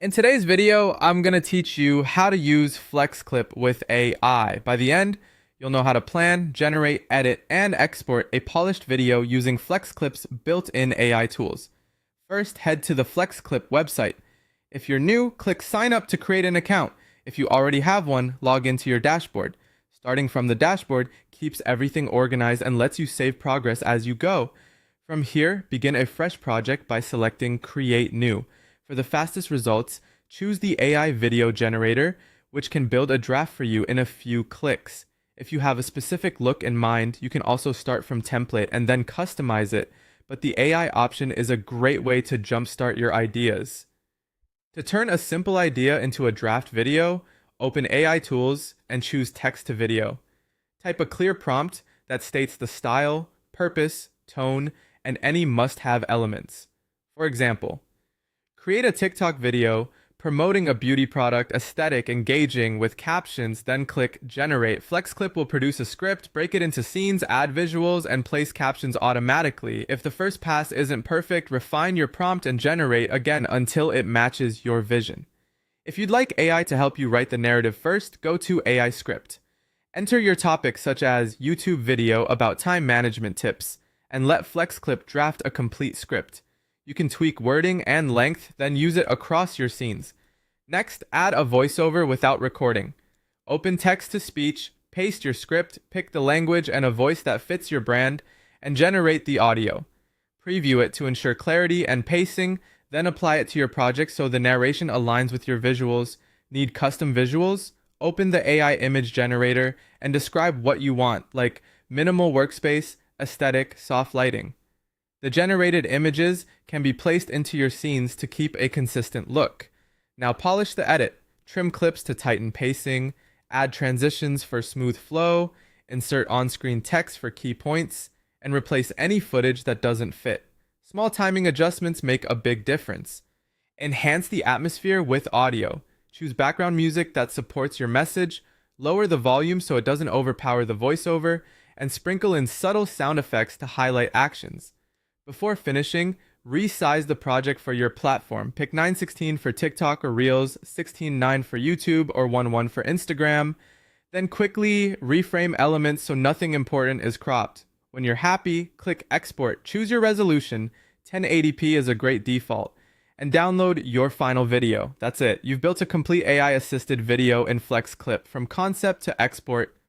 In today's video, I'm going to teach you how to use FlexClip with AI. By the end, you'll know how to plan, generate, edit, and export a polished video using FlexClip's built-in AI tools. First, head to the FlexClip website. If you're new, click Sign Up to create an account. If you already have one, log into your dashboard. Starting from the dashboard keeps everything organized and lets you save progress as you go. From here, begin a fresh project by selecting Create New. For the fastest results, choose the AI video generator, which can build a draft for you in a few clicks. If you have a specific look in mind, you can also start from template and then customize it, but the AI option is a great way to jumpstart your ideas. To turn a simple idea into a draft video, open AI tools and choose text to video. Type a clear prompt that states the style, purpose, tone, and any must-have elements. For example, create a TikTok video promoting a beauty product, aesthetic, engaging with captions, then click Generate. FlexClip will produce a script, break it into scenes, add visuals, and place captions automatically. If the first pass isn't perfect, refine your prompt and generate again until it matches your vision. If you'd like AI to help you write the narrative first, go to AI Script. Enter your topics such as YouTube video about time management tips, and let FlexClip draft a complete script. You can tweak wording and length, then use it across your scenes. Next, add a voiceover without recording. Open text to speech, paste your script, pick the language and a voice that fits your brand, and generate the audio. Preview it to ensure clarity and pacing, then apply it to your project so the narration aligns with your visuals. Need custom visuals? Open the AI image generator and describe what you want, like minimal workspace, aesthetic, soft lighting. The generated images can be placed into your scenes to keep a consistent look. Now polish the edit, trim clips to tighten pacing, add transitions for smooth flow, insert on-screen text for key points, and replace any footage that doesn't fit. Small timing adjustments make a big difference. Enhance the atmosphere with audio. Choose background music that supports your message, lower the volume so it doesn't overpower the voiceover, and sprinkle in subtle sound effects to highlight actions. Before finishing, resize the project for your platform. Pick 9:16 for TikTok or Reels, 16:9 for YouTube, or 1:1 for Instagram. Then quickly reframe elements so nothing important is cropped. When you're happy, click Export. Choose your resolution. 1080p is a great default. And download your final video. That's it. You've built a complete AI-assisted video in FlexClip from concept to export